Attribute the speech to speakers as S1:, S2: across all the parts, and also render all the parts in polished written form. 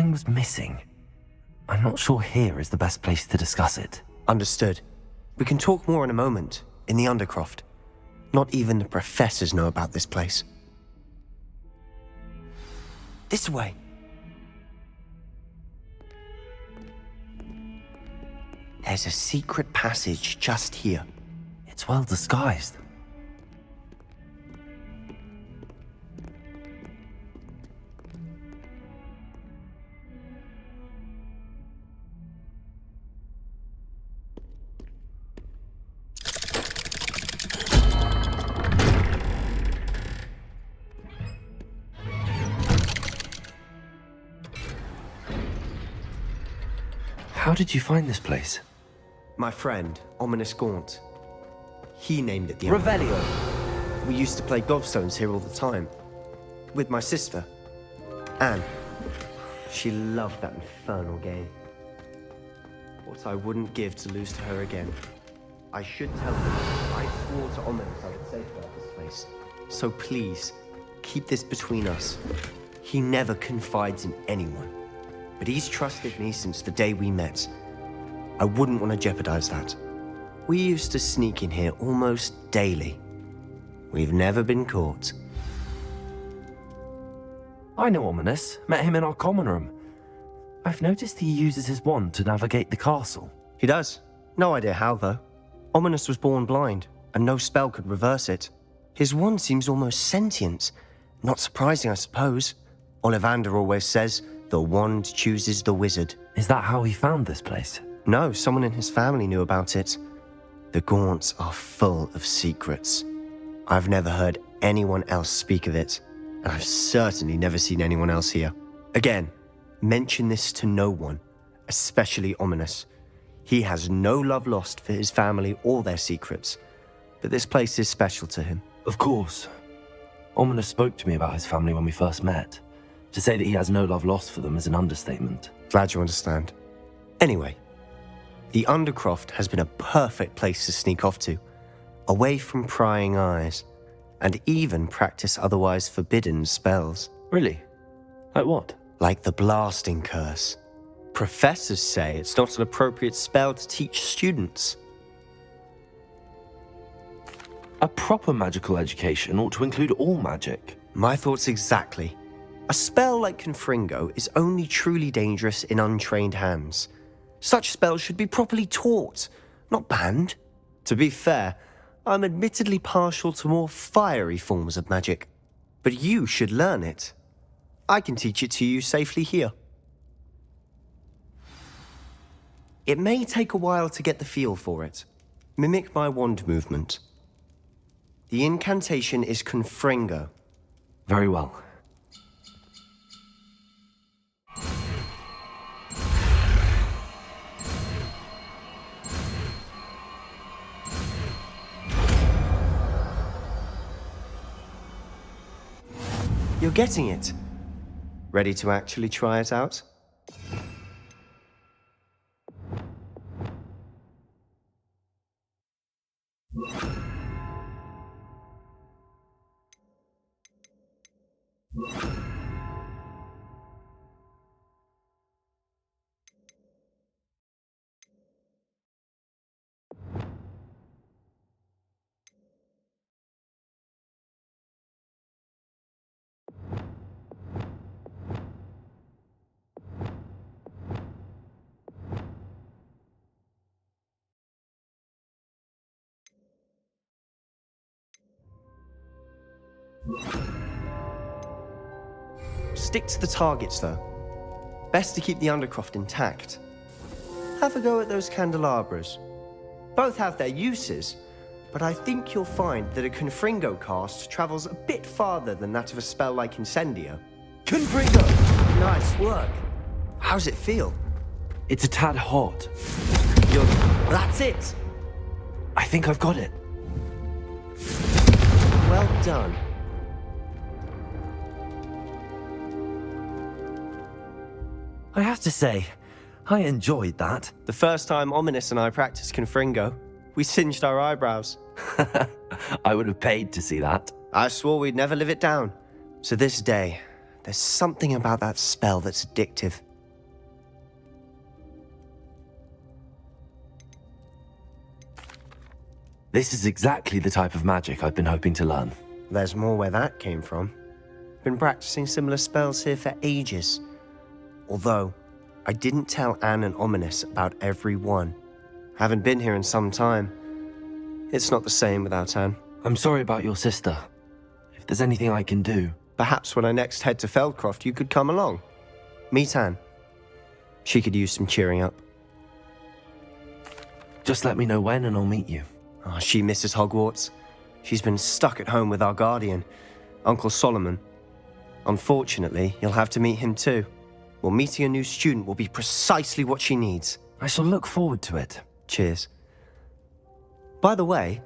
S1: Something's missing. I'm not sure here is the best place to discuss it.
S2: Understood. We can talk more in a moment, in the Undercroft. Not even the professors know about this place. This way. There's a secret passage just here.
S1: It's well disguised. How did you find this place?
S2: My friend, Ominous Gaunt. He named it the
S1: Revelio.
S2: We used to play gobstones here all the time. With my sister, Anne. She loved that infernal game. What I wouldn't give to lose to her again. I should tell her. I swore to Ominous I would safeguard this place. So please, keep this between us. He never confides in anyone. But he's trusted me since the day we met. I wouldn't want to jeopardize that. We used to sneak in here almost daily. We've never been caught.
S1: I know Ominous. Met him in our common room. I've noticed he uses his wand to navigate the castle.
S2: He does. No idea how, though. Ominous was born blind, and no spell could reverse it. His wand seems almost sentient. Not surprising, I suppose. Ollivander always says, the wand chooses the wizard.
S1: Is that how he found this place?
S2: No, someone in his family knew about it. The Gaunts are full of secrets. I've never heard anyone else speak of it, and I've certainly never seen anyone else here. Again, mention this to no one, especially Ominous. He has no love lost for his family or their secrets, but this place is special to him.
S1: Of course. Ominous spoke to me about his family when we first met. To say that he has no love lost for them is an understatement.
S2: Glad you understand. Anyway, the Undercroft has been a perfect place to sneak off to, away from prying eyes, and even practice otherwise forbidden spells.
S1: Really? Like what?
S2: Like the blasting curse. Professors say it's not an appropriate spell to teach students.
S1: A proper magical education ought to include all magic.
S2: My thoughts exactly. A spell like Confringo is only truly dangerous in untrained hands. Such spells should be properly taught, not banned. To be fair, I'm admittedly partial to more fiery forms of magic. But you should learn it. I can teach it to you safely here. It may take a while to get the feel for it. Mimic my wand movement. The incantation is Confringo.
S1: Very well.
S2: You're getting it. Ready to actually try it out? Stick to the targets, though. Best to keep the Undercroft intact. Have a go at those candelabras. Both have their uses, but I think you'll find that a Confringo cast travels a bit farther than that of a spell like Incendio. Confringo! Nice work. How's it feel?
S1: It's a tad hot.
S2: That's it!
S1: I think I've got it.
S2: Well done.
S1: I have to say, I enjoyed that.
S2: The first time Ominous and I practiced Confringo, we singed our eyebrows.
S1: I would have paid to see that.
S2: I swore we'd never live it down. To this day, there's something about that spell that's addictive.
S1: This is exactly the type of magic I've been hoping to learn.
S2: There's more where that came from. Been practicing similar spells here for ages. Although, I didn't tell Anne and Ominous about every one. Haven't been here in some time. It's not the same without Anne.
S1: I'm sorry about your sister. If there's anything I can do...
S2: Perhaps when I next head to Feldcroft, you could come along. Meet Anne. She could use some cheering up.
S1: Just let me know when and I'll meet you.
S2: Oh, she misses Hogwarts. She's been stuck at home with our guardian, Uncle Solomon. Unfortunately, you'll have to meet him too. Well, meeting a new student will be precisely what she needs.
S1: I shall look forward to it.
S2: Cheers. By the way,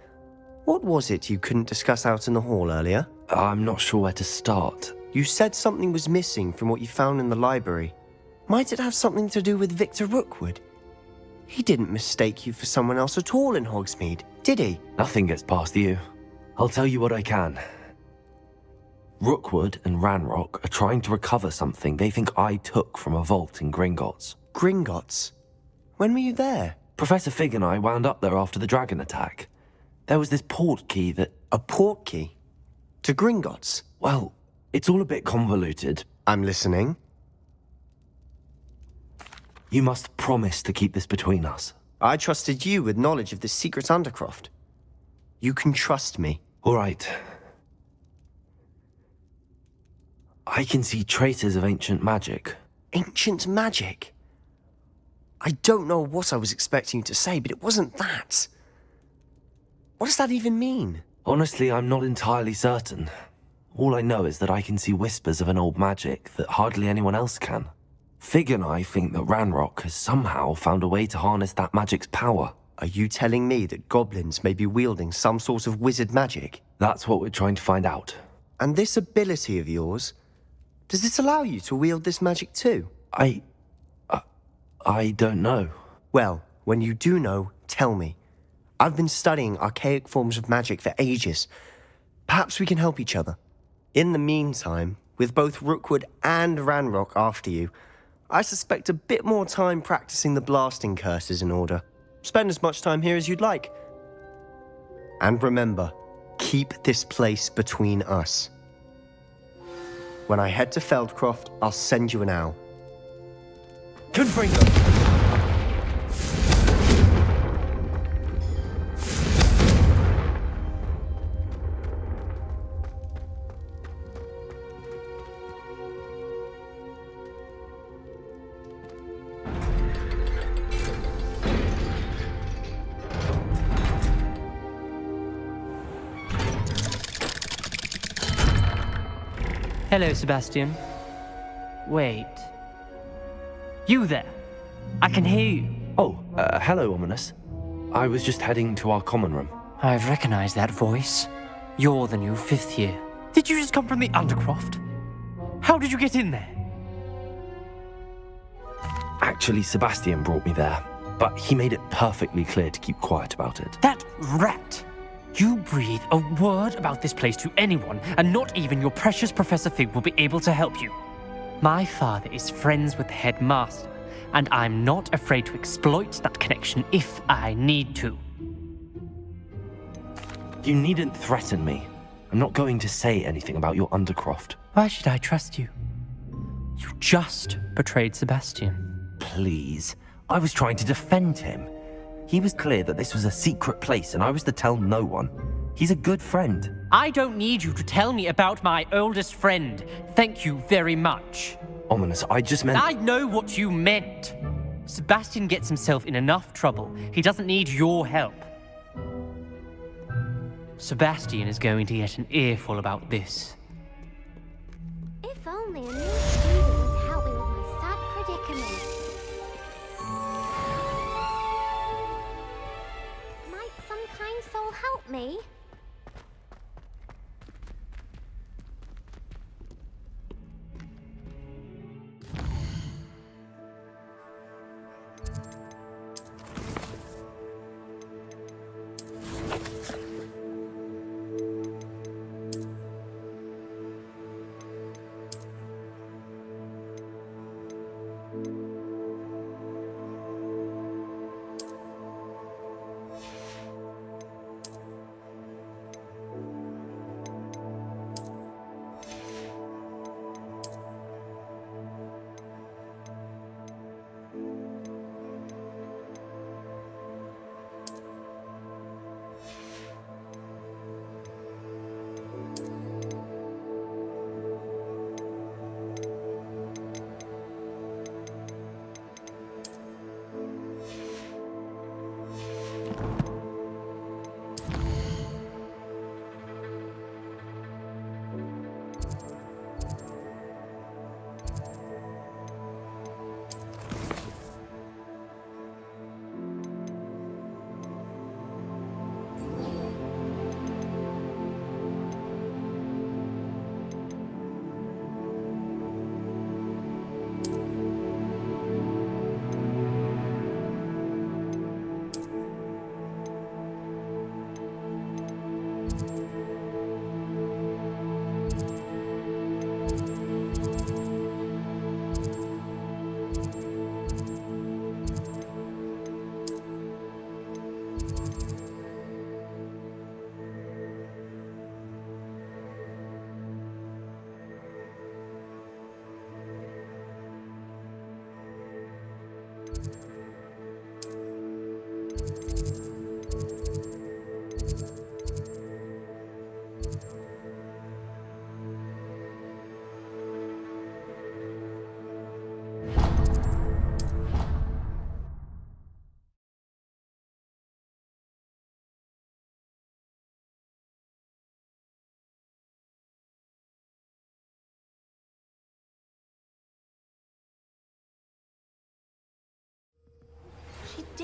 S2: what was it you couldn't discuss out in the hall earlier?
S1: I'm not sure where to start.
S2: You said something was missing from what you found in the library. Might it have something to do with Victor Rookwood? He didn't mistake you for someone else at all in Hogsmeade, did he?
S1: Nothing gets past you. I'll tell you what I can. Rookwood and Ranrock are trying to recover something they think I took from a vault in Gringotts.
S2: Gringotts? When were you there?
S1: Professor Fig and I wound up there after the dragon attack. There was this port key that...
S2: A port key? To Gringotts?
S1: Well, it's all a bit convoluted.
S2: I'm listening.
S1: You must promise to keep this between us.
S2: I trusted you with knowledge of this secret Undercroft. You can trust me.
S1: All right. I can see traces of ancient magic.
S2: Ancient magic? I don't know what I was expecting you to say, but it wasn't that. What does that even mean?
S1: Honestly, I'm not entirely certain. All I know is that I can see whispers of an old magic that hardly anyone else can. Fig and I think that Ranrock has somehow found a way to harness that magic's power.
S2: Are you telling me that goblins may be wielding some sort of wizard magic?
S1: That's what we're trying to find out.
S2: And this ability of yours, does it allow you to wield this magic too?
S1: I don't know.
S2: Well, when you do know, tell me. I've been studying archaic forms of magic for ages. Perhaps we can help each other. In the meantime, with both Rookwood and Ranrock after you, I suspect a bit more time practicing the blasting curse is in order. Spend as much time here as you'd like. And remember, keep this place between us. When I head to Feldcroft, I'll send you an owl.
S1: Confringo!
S3: Hello, Sebastian. Wait. You there? I can hear you.
S1: Oh, hello, Ominous. I was just heading to our common room.
S3: I've recognized that voice. You're the new 5th year. Did you just come from the Undercroft? How did you get in there?
S1: Actually, Sebastian brought me there, but he made it perfectly clear to keep quiet about it.
S3: That rat! You breathe a word about this place to anyone, and not even your precious Professor Fig will be able to help you. My father is friends with the headmaster, and I'm not afraid to exploit that connection if I need to.
S1: You needn't threaten me. I'm not going to say anything about your Undercroft.
S3: Why should I trust you? You just betrayed Sebastian.
S1: Please. I was trying to defend him. He was clear that this was a secret place and I was to tell no one. He's a good friend.
S3: I don't need you to tell me about my oldest friend. Thank you very much.
S1: Ominous, I just meant...
S3: I know what you meant. Sebastian gets himself in enough trouble. He doesn't need your help. Sebastian is going to get an earful about this.
S4: If only a new student would help me with my sad predicament. Might some kind soul help me?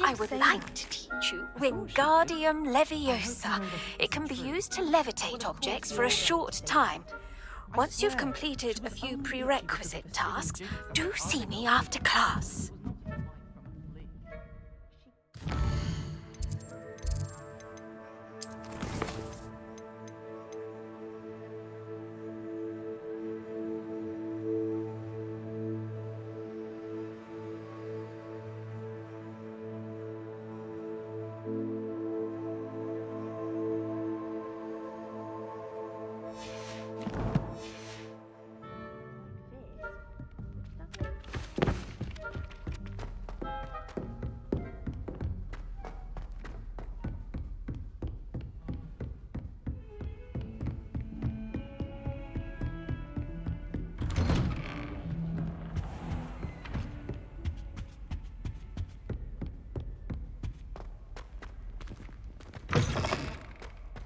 S5: I would like to teach you Wingardium Leviosa. It can be used to levitate objects for a short time. Once you've completed a few prerequisite tasks, do see me after class.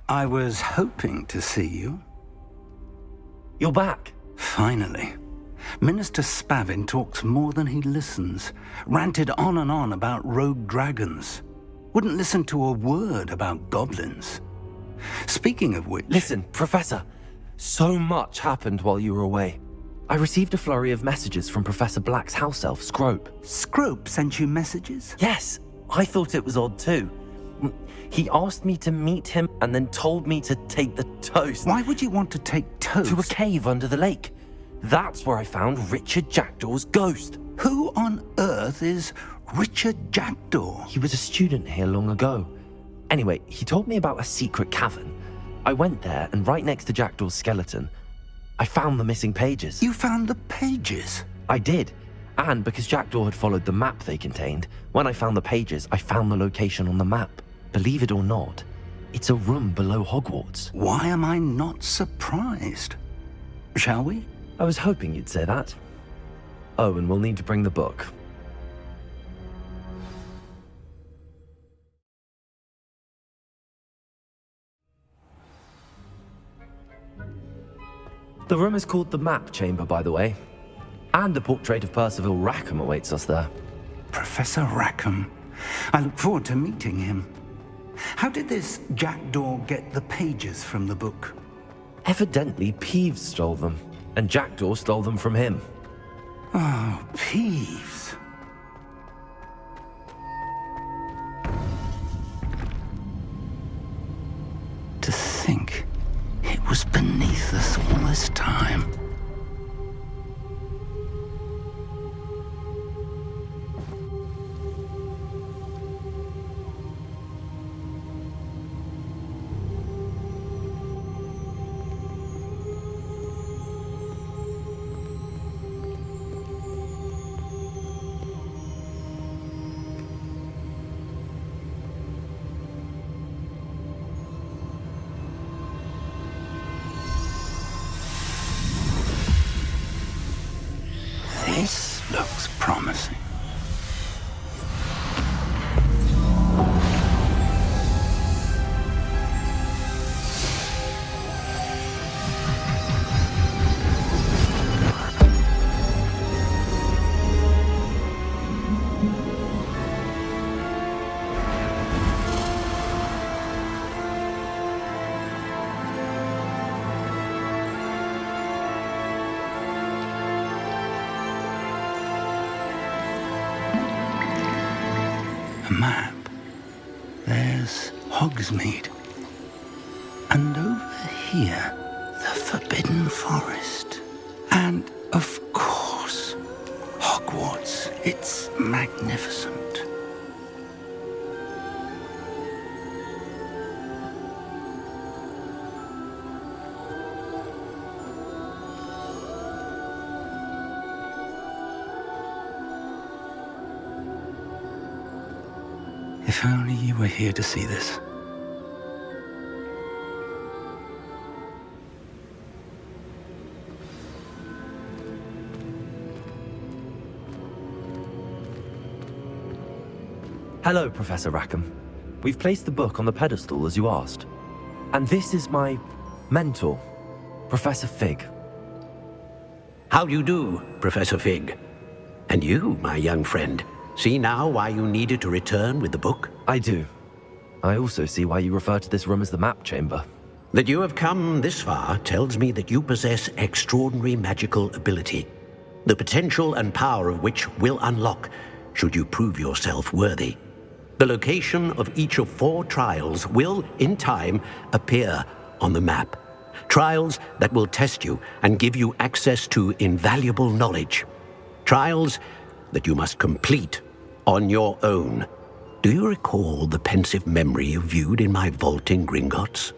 S6: I was hoping to see you.
S1: You're back.
S6: Finally. Minister Spavin talks more than he listens. Ranted on and on about rogue dragons. Wouldn't listen to a word about goblins. Speaking of which...
S1: Listen, Professor. So much happened while you were away. I received a flurry of messages from Professor Black's house elf, Scrope.
S6: Scrope sent you messages?
S1: Yes, I thought it was odd too. He asked me to meet him and then told me to take the toast.
S6: Why would you want to take toast?
S1: To a cave under the lake. That's where I found Richard Jackdaw's ghost.
S6: Who on earth is Richard Jackdaw?
S1: He was a student here long ago. Anyway, he told me about a secret cavern. I went there, and right next to Jackdaw's skeleton, I found the missing pages.
S6: You found the pages?
S1: I did. And because Jackdaw had followed the map they contained, when I found the pages, I found the location on the map. Believe it or not, it's a room below Hogwarts.
S6: Why am I not surprised? Shall we?
S1: I was hoping you'd say that. Oh, and we'll need to bring the book. The room is called the Map Chamber, by the way. And a portrait of Percival Rackham awaits us there.
S6: Professor Rackham. I look forward to meeting him. How did this Jackdaw get the pages from the book?
S1: Evidently, Peeves stole them, and Jackdaw stole them from him.
S6: Oh, Peeves. To think it was beneath us all this time. This looks promising. A map. There's Hogsmeade. And over here, the Forbidden Forest. And, of course, Hogwarts. It's magnificent. If only you were here to see this.
S1: Hello, Professor Rackham. We've placed the book on the pedestal as you asked. And this is my mentor, Professor Fig.
S7: How do you do, Professor Fig? And you, my young friend, see now why you needed to return with the book?
S1: I do. I also see why you refer to this room as the map chamber.
S7: That you have come this far tells me that you possess extraordinary magical ability, the potential and power of which will unlock should you prove yourself worthy. The location of each of 4 trials will, in time, appear on the map. Trials that will test you and give you access to invaluable knowledge. Trials that you must complete on your own. Do you recall the pensive memory you viewed in my vault in Gringotts?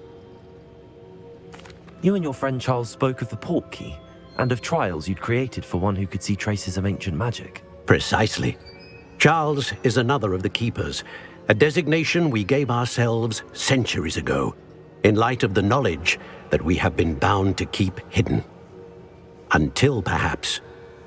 S1: You and your friend Charles spoke of the port key, and of trials you'd created for one who could see traces of ancient magic.
S7: Precisely. Charles is another of the Keepers, a designation we gave ourselves centuries ago, in light of the knowledge that we have been bound to keep hidden. Until perhaps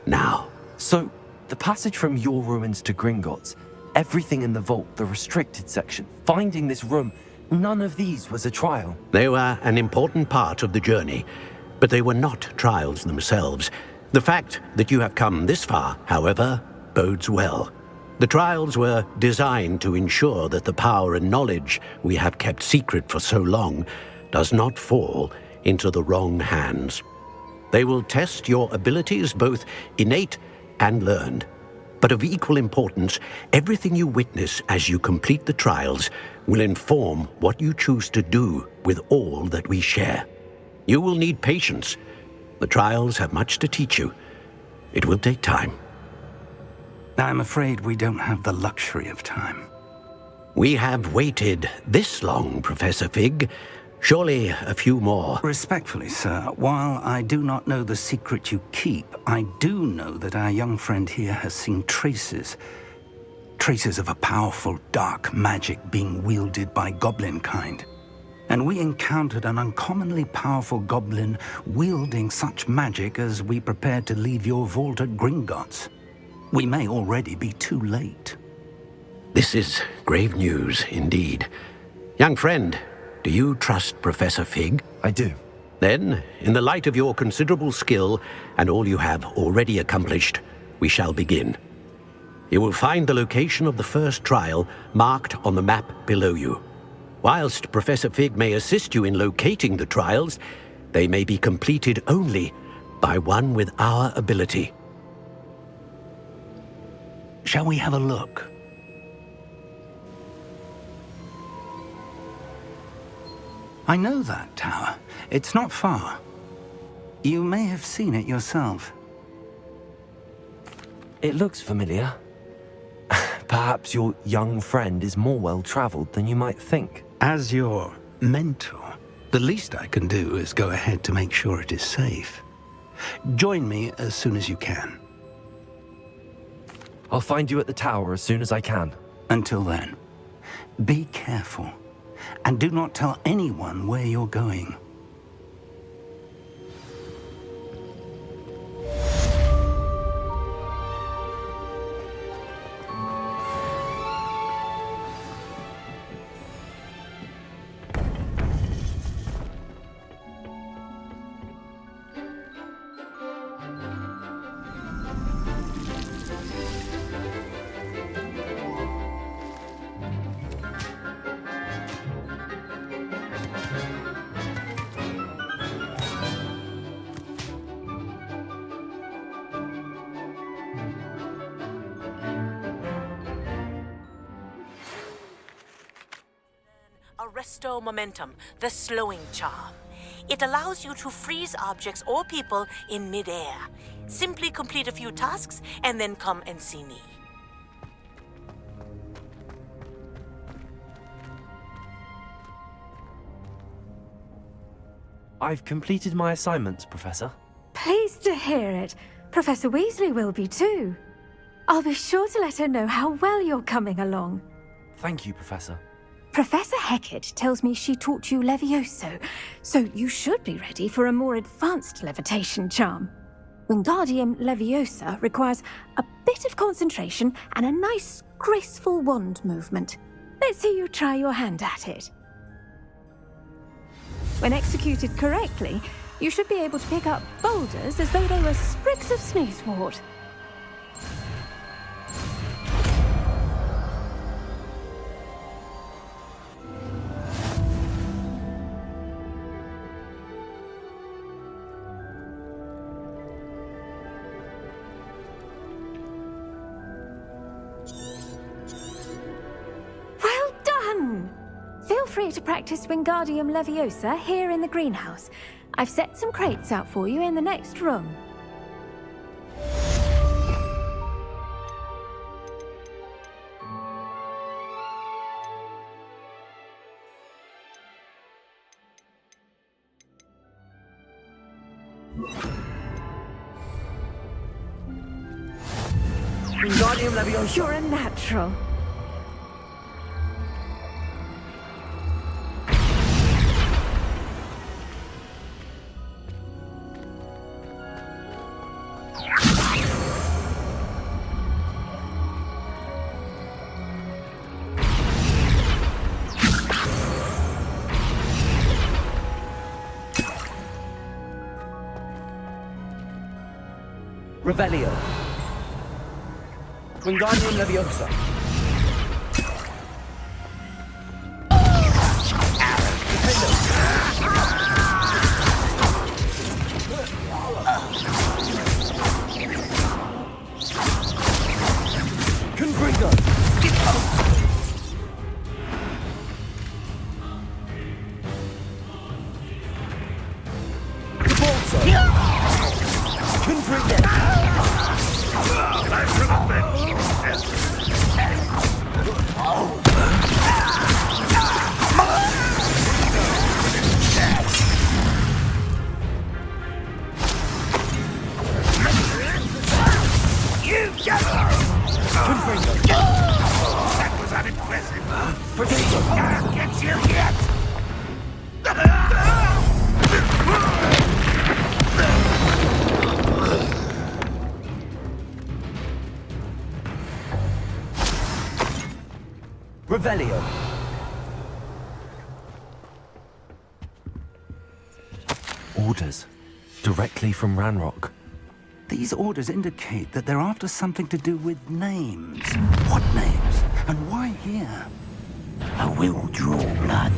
S7: now.
S1: So, the passage from your ruins to Gringotts, everything in the vault, the restricted section, finding this room, none of these was a trial.
S7: They were an important part of the journey, but they were not trials themselves. The fact that you have come this far, however, bodes well. The trials were designed to ensure that the power and knowledge we have kept secret for so long does not fall into the wrong hands. They will test your abilities, both innate and learned. But of equal importance, everything you witness as you complete the trials will inform what you choose to do with all that we share. You will need patience. The trials have much to teach you. It will take time.
S6: I'm afraid we don't have the luxury of time.
S7: We have waited this long, Professor Fig. Surely a few more.
S6: Respectfully, sir, while I do not know the secret you keep, I do know that our young friend here has seen traces of a powerful dark magic being wielded by goblin kind. And we encountered an uncommonly powerful goblin wielding such magic as we prepared to leave your vault at Gringotts. We may already be too late.
S7: This is grave news indeed. Young friend, do you trust Professor Fig?
S1: I do.
S7: Then, in the light of your considerable skill and all you have already accomplished, we shall begin. You will find the location of the first trial marked on the map below you. Whilst Professor Fig may assist you in locating the trials, they may be completed only by one with our ability.
S6: Shall we have a look? I know that tower. It's not far. You may have seen it yourself.
S1: It looks familiar. Perhaps your young friend is more well-traveled than you might think.
S6: As your mentor, the least I can do is go ahead to make sure it is safe. Join me as soon as you can.
S1: I'll find you at the tower as soon as I can.
S6: Until then, be careful, and do not tell anyone where you're going.
S8: Arresto Momentum, the slowing charm. It allows you to freeze objects or people in midair. Simply complete a few tasks and then come and see me.
S1: I've completed my assignments, Professor.
S9: Pleased to hear it. Professor Weasley will be too. I'll be sure to let her know how well you're coming along.
S1: Thank you, Professor.
S9: Professor Hecat tells me she taught you Levioso, so you should be ready for a more advanced levitation charm. Wingardium Leviosa requires a bit of concentration and a nice, graceful wand movement. Let's see you try your hand at it. When executed correctly, you should be able to pick up boulders as though they were sprigs of snoozewort. Well done! Feel free to practice Wingardium Leviosa here in the greenhouse. I've set some crates out for you in the next room.
S2: Wingardium Leviosa!
S9: You're a natural.
S2: Revelio. Wingardium Leviosa. Confringo.
S6: That was unimpressive. Potato! Can't get you yet!
S2: Revelio.
S1: Orders. Directly from Ranrock.
S6: These orders indicate that they're after something to do with names. What names? And why here?
S10: I will draw blood.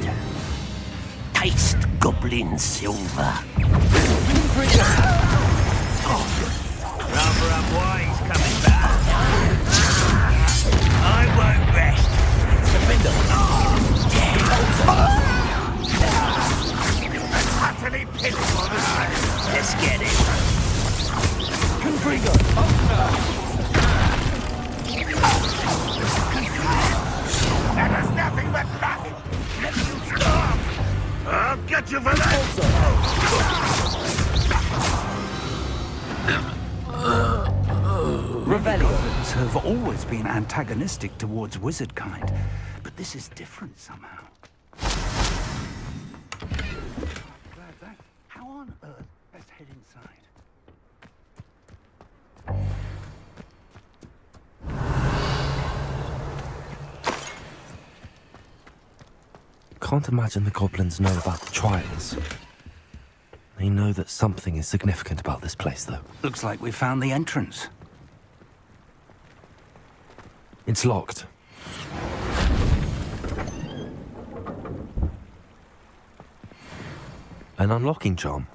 S10: Taste goblin silver.
S6: Rather up wise coming back. I won't rest. Defender. That's utterly pitiful. Let's get it.
S2: Confringo.
S6: That was nothing but luck. Let you stop. I'll get you for that.
S2: Revelio.
S6: Goblins have always been antagonistic towards wizard kind, but this is different somehow. How on earth? Let's head inside.
S1: Can't imagine the goblins know about the trials. They know that something is significant about this place, though.
S6: Looks like we found the entrance.
S1: It's locked. An unlocking charm.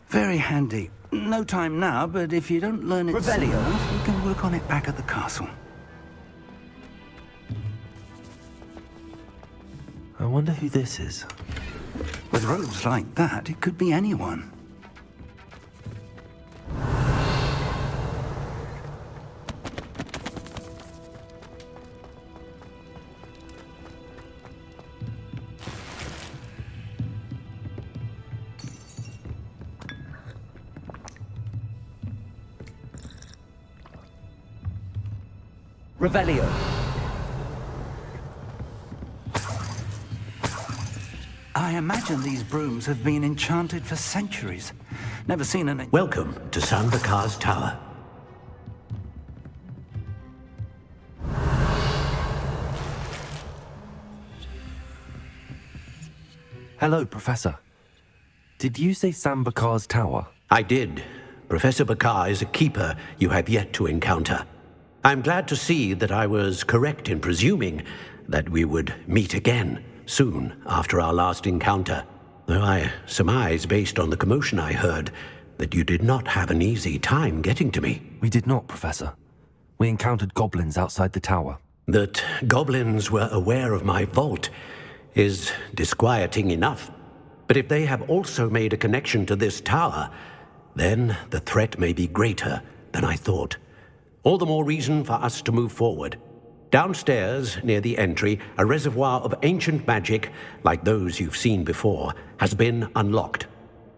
S6: Very handy. No time now, but if you don't learn it soon
S2: Revelio.
S6: enough, we can work on it back at the castle.
S1: I wonder who this is.
S6: With robes like that, it could be anyone.
S2: Revelio.
S6: I imagine these brooms have been enchanted for centuries. Never seen an...
S7: Welcome to San Bakar's Tower.
S1: Hello, Professor. Did you say Sam Bakar's tower?
S7: I did. Professor Bakar is a keeper you have yet to encounter. I'm glad to see that I was correct in presuming that we would meet again soon after our last encounter, though I surmise, based on the commotion I heard, that you did not have an easy time getting to me.
S1: We did not, Professor. We encountered goblins outside the tower.
S7: That goblins were aware of my vault is disquieting enough. But if they have also made a connection to this tower, then the threat may be greater than I thought. All the more reason for us to move forward. Downstairs, near the entry, a reservoir of ancient magic, like those you've seen before, has been unlocked.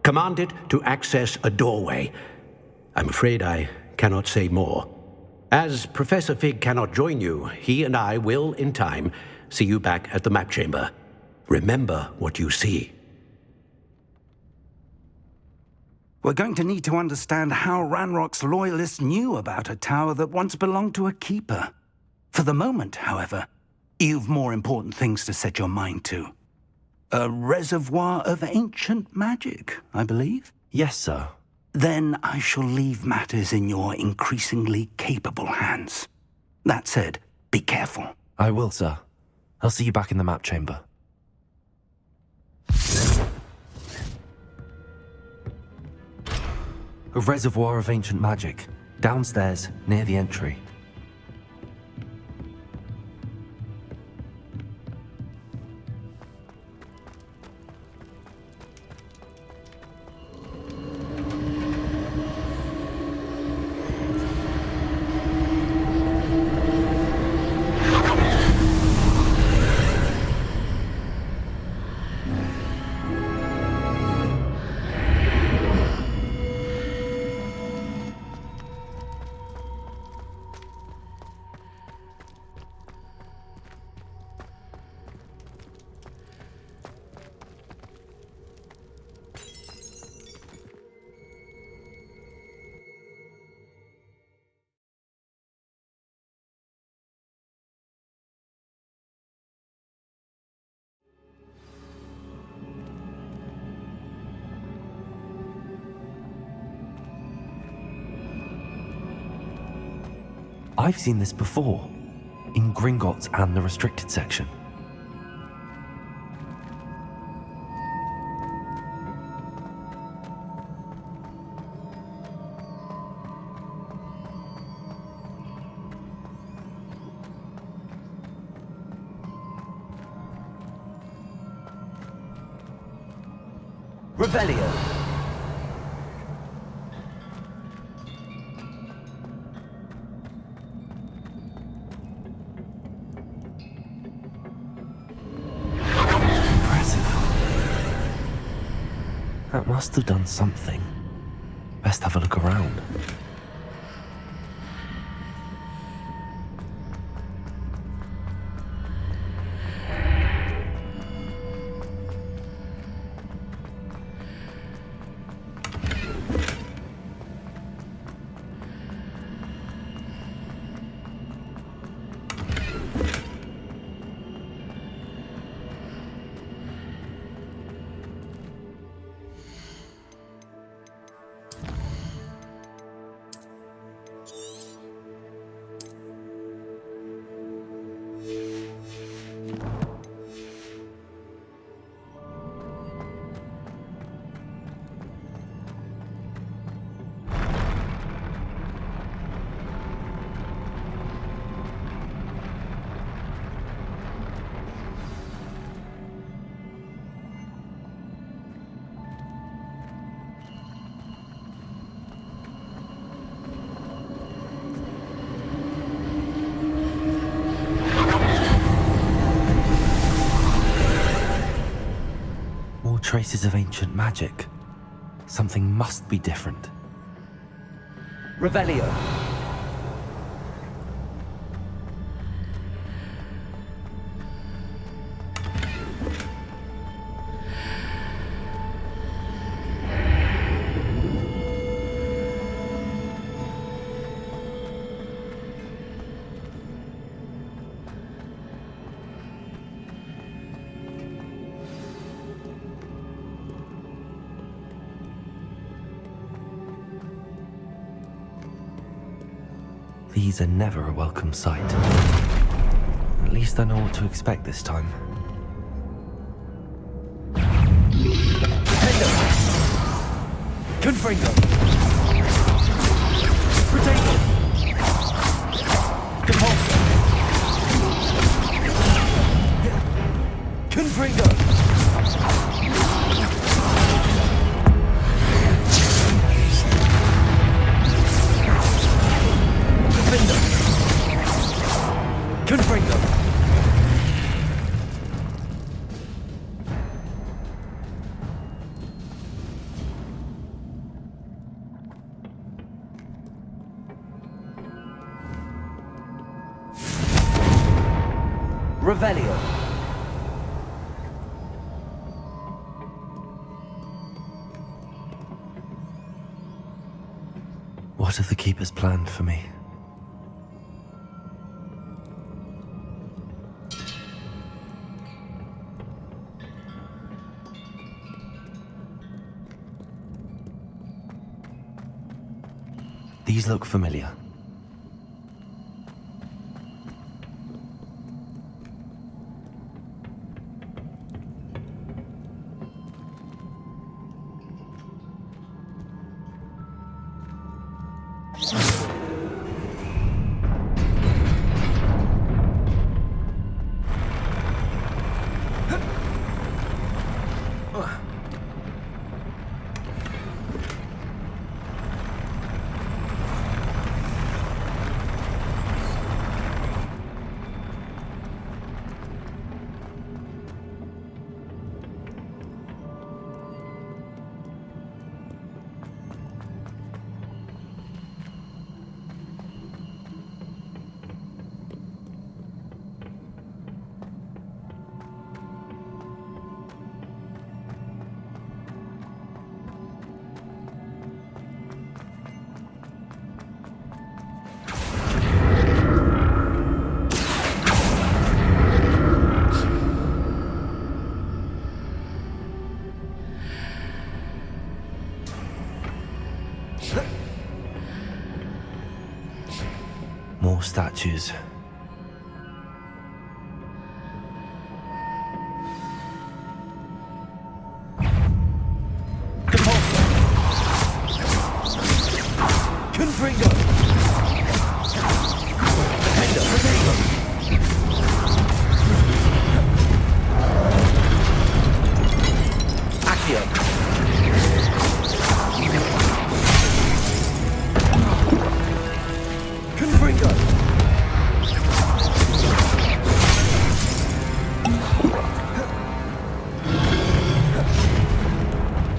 S7: Command it to access a doorway. I'm afraid I cannot say more. As Professor Fig cannot join you, he and I will, in time, see you back at the map chamber. Remember what you see.
S6: We're going to need to understand how Ranrock's loyalists knew about a tower that once belonged to a keeper. For the moment, however, you've more important things to set your mind to. A reservoir of ancient magic, I believe?
S1: Yes, sir.
S6: Then I shall leave matters in your increasingly capable hands. That said, be careful.
S1: I will, sir. I'll see you back in the map chamber. A reservoir of ancient magic, downstairs, near the entry. I've seen this before, in Gringotts and the restricted section. Revelio. That must have done something. Best have a look around. Traces of ancient magic. Something must be different. Revelio. These are never a welcome sight. At least I know what to expect this time.
S11: Confringo! Potato! Compulsor! Confringo! Defender! Confringo!
S1: Revelio. What have the Keepers planned for me? These look familiar. More statues.
S11: Confringo! Defender! Potato! Accio! Confringo!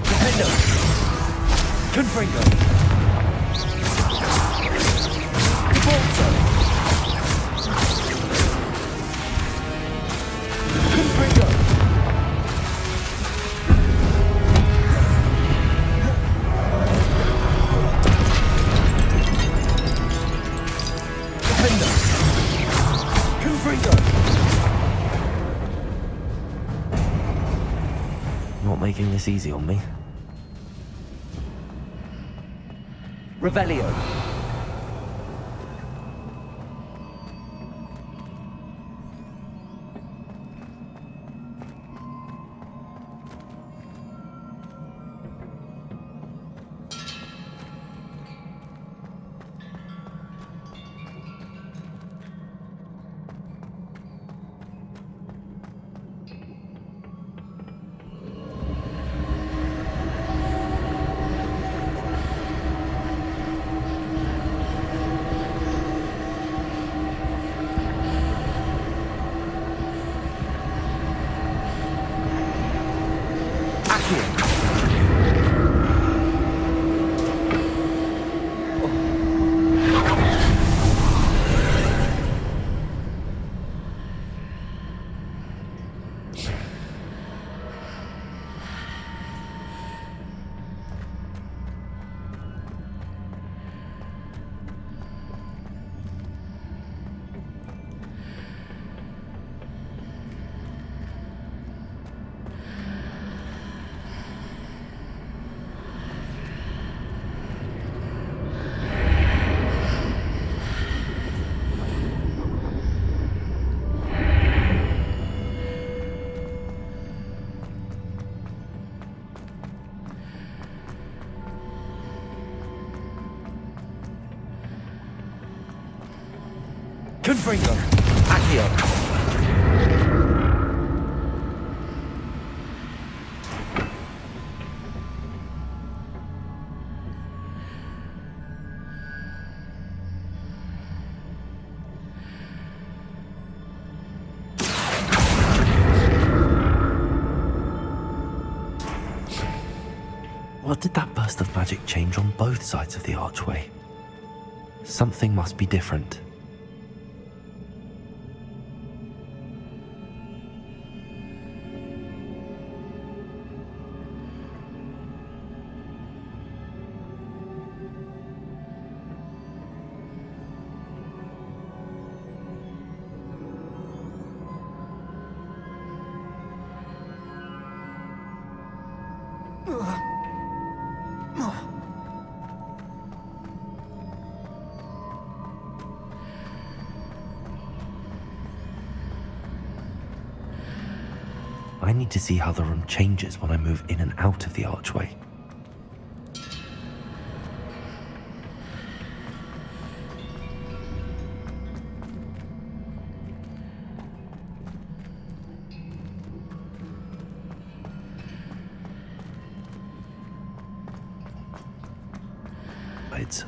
S11: Defender! Confringo! Compulsor! Confringo! Defender! Confringo!
S1: Not making this easy on me.
S11: Revelio! Confringo. Accio.
S1: What did that burst of magic change on both sides of the archway? Something must be different. I need to see how the room changes when I move in and out of the archway. It's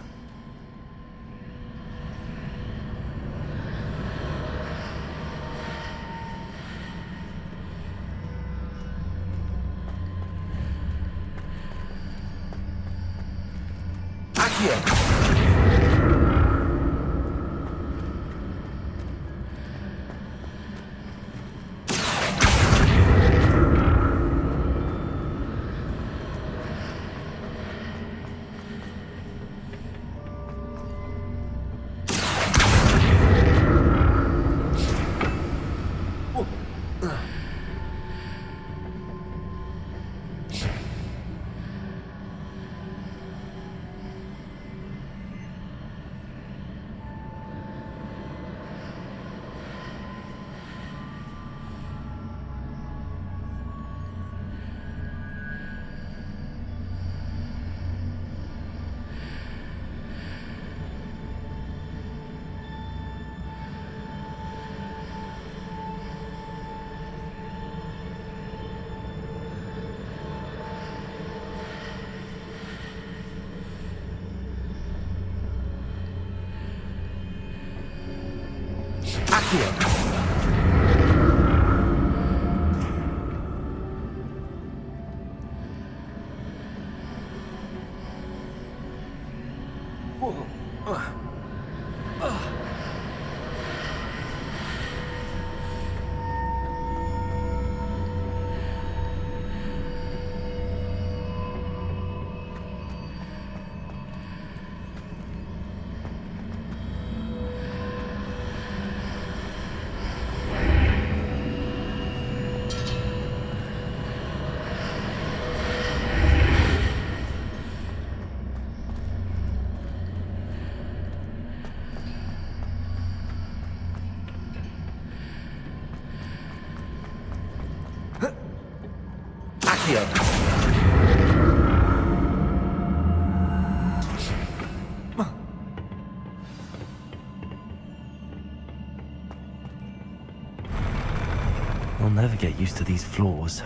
S1: I'll never get used to these floors.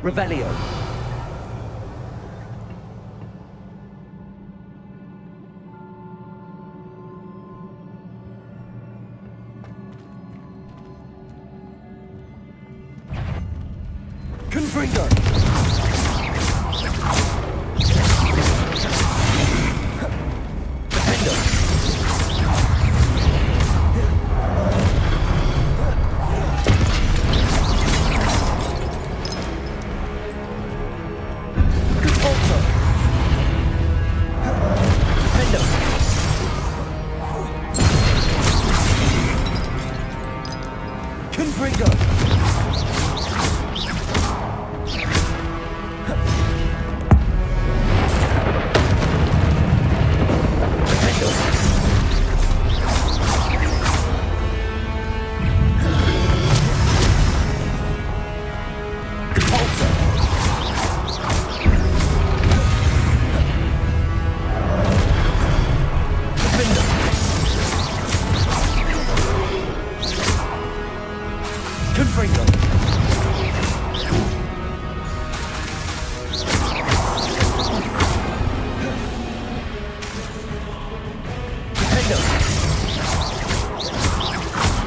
S11: Revelio. Confringo. Confringo. Defender.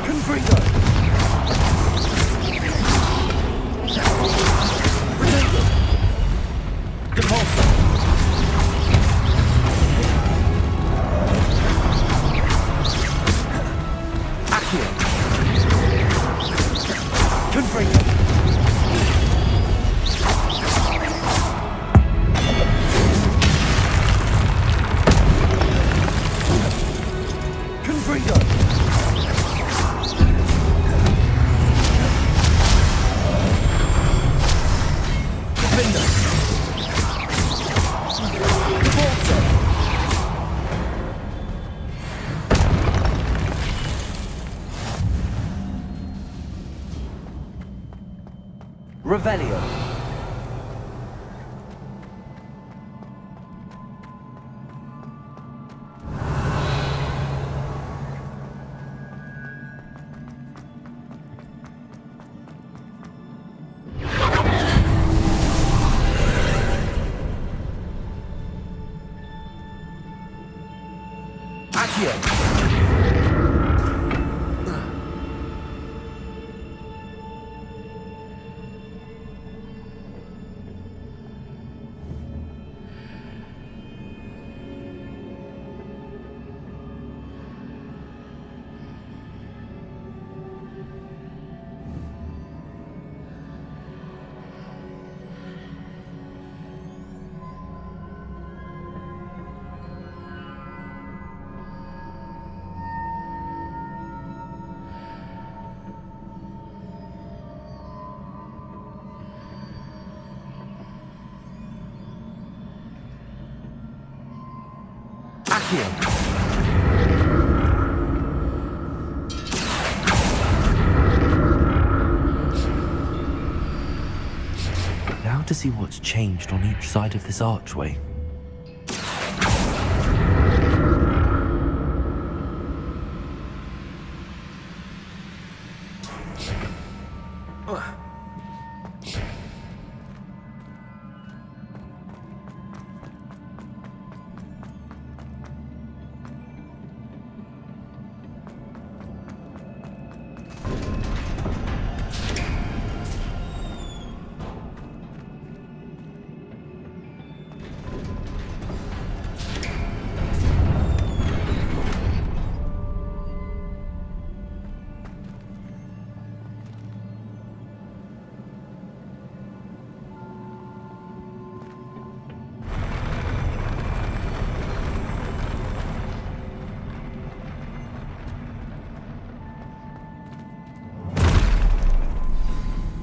S11: Confringo. Protego. Depulso. Accio. Confringo. Confringo. Defender. Depulso. Revelio. Accio. Accio.
S1: Now to see what's changed on each side of this archway.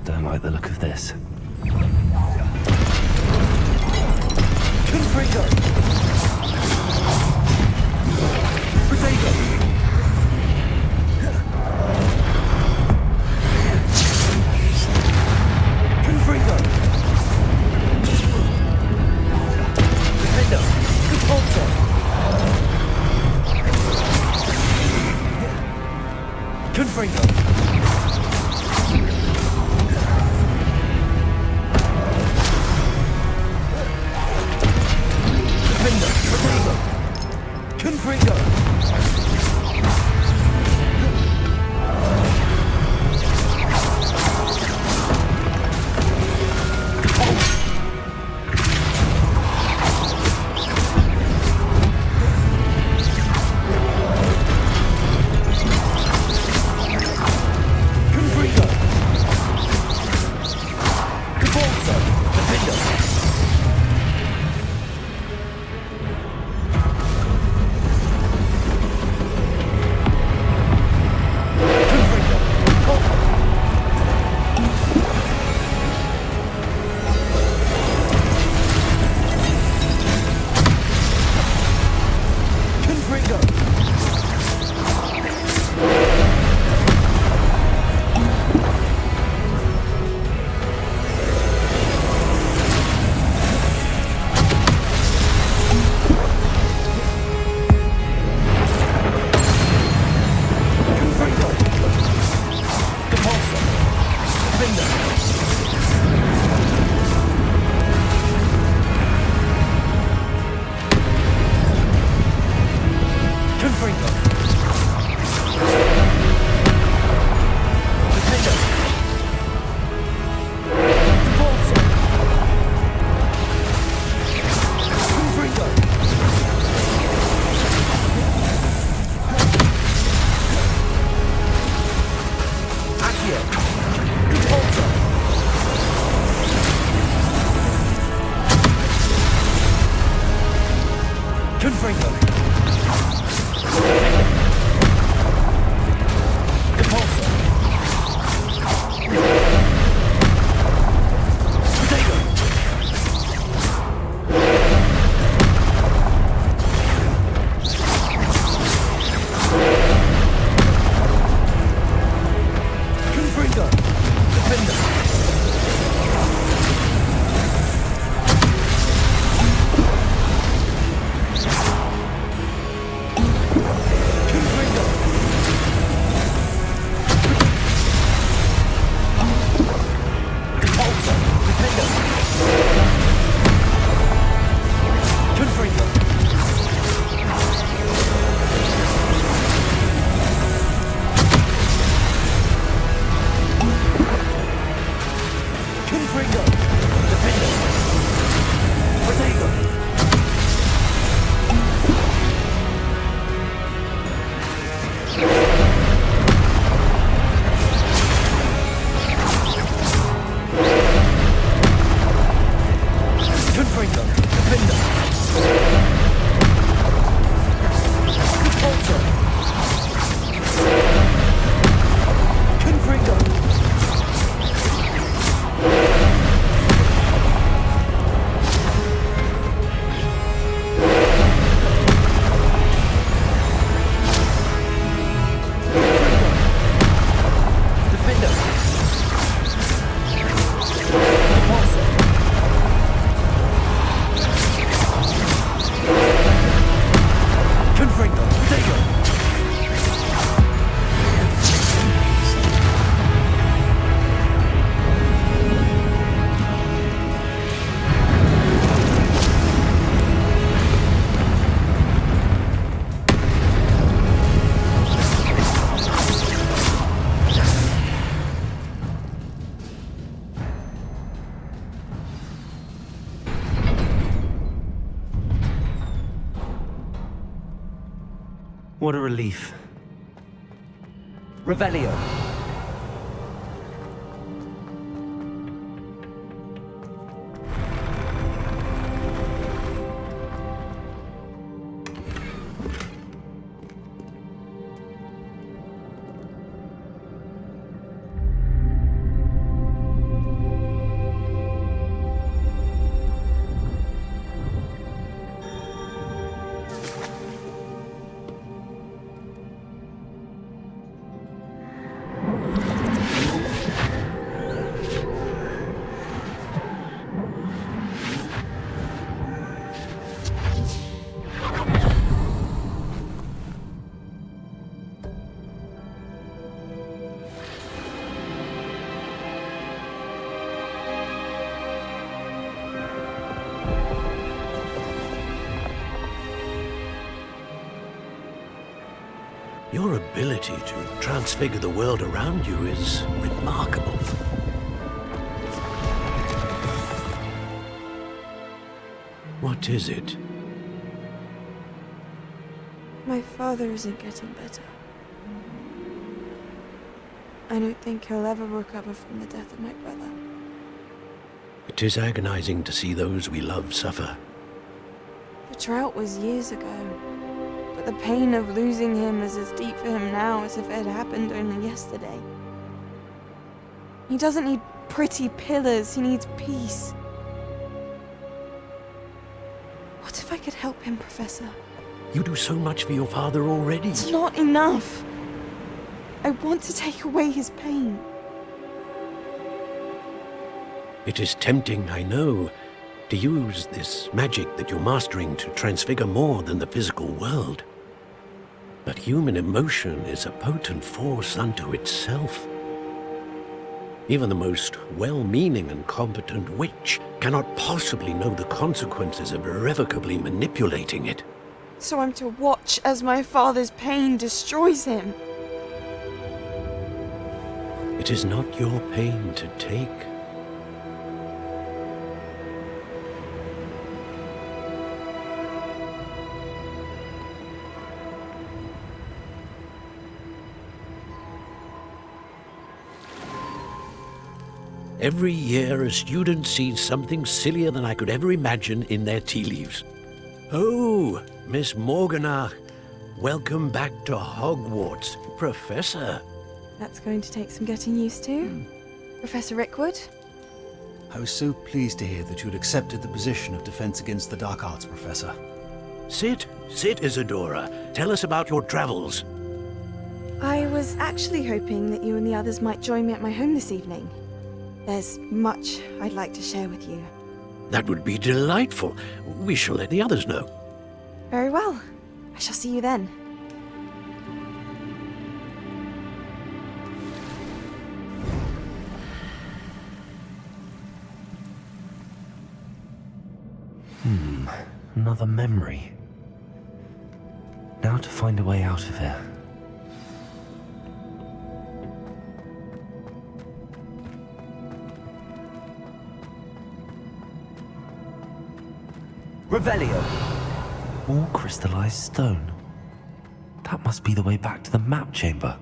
S1: Don't like the look of this.
S11: Confringo. Protego. Confringo. Defender. Depulso. Confringo. Defender. Protego. Confringo.
S1: What a relief.
S11: Revelio.
S7: Your ability to transfigure the world around you is remarkable. What is it?
S12: My father isn't getting better. I don't think he'll ever recover from the death of my brother.
S7: It is agonizing to see those we love suffer.
S12: The drought was years ago, but the pain of losing him is as deep for him now as if it had happened only yesterday. He doesn't need pretty pillars, he needs peace. What if I could help him, Professor?
S7: You do so much for your father already.
S12: It's not enough. I want to take away his pain.
S7: It is tempting, I know, to use this magic that you're mastering to transfigure more than the physical world. But human emotion is a potent force unto itself. Even the most well-meaning and competent witch cannot possibly know the consequences of irrevocably manipulating it.
S12: So I'm to watch as my father's pain destroys him.
S7: It is not your pain to take. Every year, a student sees something sillier than I could ever imagine in their tea leaves. Oh, Miss Morganach, welcome back to Hogwarts, Professor.
S12: That's going to take some getting used to. Professor Rickwood?
S11: I was so pleased to hear that you had accepted the position of Defense Against the Dark Arts, Professor.
S7: Sit, Isadora. Tell us about your travels.
S12: I was actually hoping that you and the others might join me at my home this evening. There's much I'd like to share with you.
S7: That would be delightful. We shall let the others know.
S12: Very well. I shall see you then.
S1: Another memory. Now to find a way out of here.
S11: Revelio!
S1: All crystallized stone. That must be the way back to the map chamber.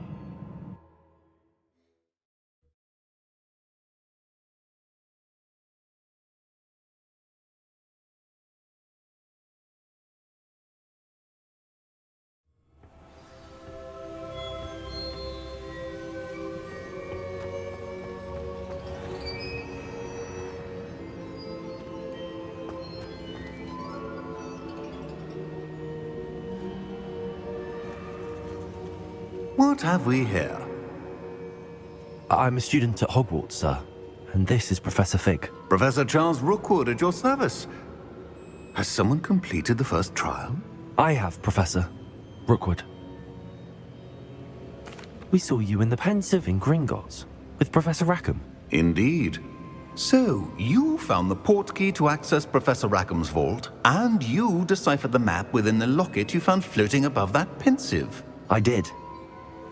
S13: What have we here?
S1: I'm a student at Hogwarts, sir, and this is Professor Fig.
S13: Professor Charles Rookwood at your service. Has someone completed the first trial?
S1: I have, Professor Rookwood. We saw you in the Pensive in Gringotts with Professor Rackham.
S13: Indeed. So, you found the portkey to access Professor Rackham's vault, and you deciphered the map within the locket you found floating above that Pensive.
S1: I did.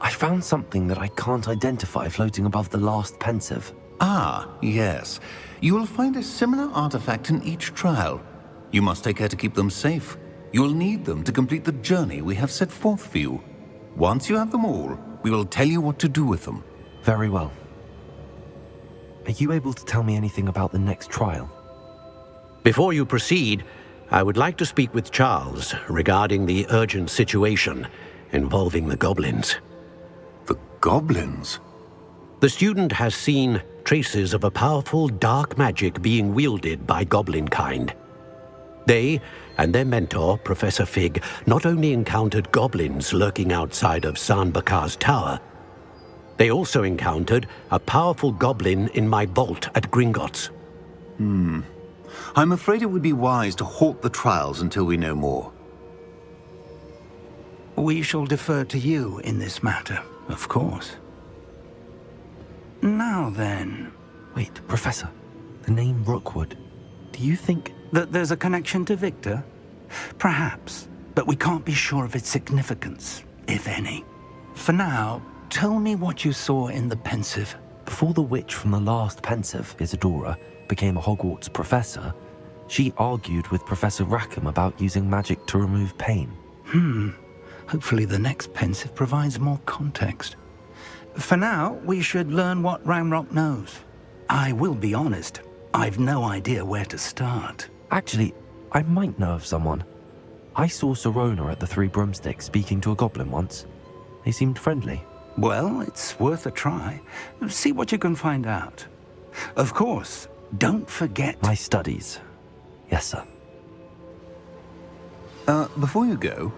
S1: I found something that I can't identify floating above the last Pensive.
S13: Ah, yes. You will find a similar artifact in each trial. You must take care to keep them safe. You will need them to complete the journey we have set forth for you. Once you have them all, we will tell you what to do with them.
S1: Very well. Are you able to tell me anything about the next trial?
S7: Before you proceed, I would like to speak with Charles regarding the urgent situation involving the goblins.
S13: The goblins?
S7: The student has seen traces of a powerful dark magic being wielded by goblin kind. They and their mentor, Professor Fig, not only encountered goblins lurking outside of San Bakar's tower, they also encountered a powerful goblin in my vault at Gringotts.
S13: I'm afraid it would be wise to halt the trials until we know more.
S6: We shall defer to you in this matter, of course. Now then...
S1: Wait, Professor. The name Rookwood. Do you think...
S6: that there's a connection to Victor? Perhaps, but we can't be sure of its significance, if any. For now, tell me what you saw in the Pensive.
S1: Before the witch from the last Pensive, Isadora, became a Hogwarts professor, she argued with Professor Rackham about using magic to remove pain.
S6: Hopefully the next Pensive provides more context. For now, we should learn what Ranrock knows. I will be honest, I've no idea where to start.
S1: Actually, I might know of someone. I saw Serona at the Three Broomsticks speaking to a goblin once. They seemed friendly.
S6: Well, it's worth a try. See what you can find out. Of course, don't forget...
S1: My studies. Yes, sir.
S13: Before you go...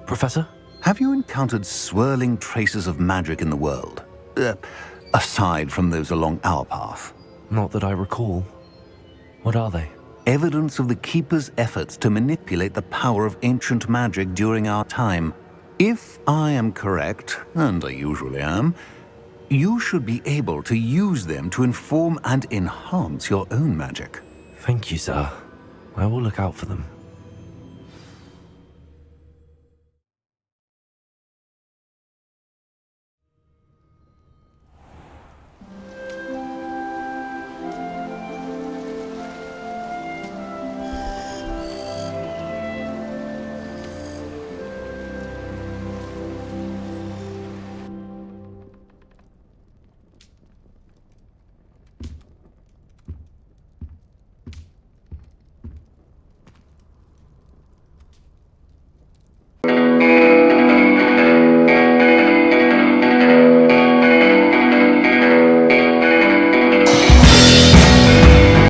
S1: Professor?
S13: Have you encountered swirling traces of magic in the world? Aside from those along our path?
S1: Not that I recall. What are they?
S13: Evidence of the Keeper's efforts to manipulate the power of ancient magic during our time. If I am correct, and I usually am, you should be able to use them to inform and enhance your own magic.
S1: Thank you, sir. I will look out for them.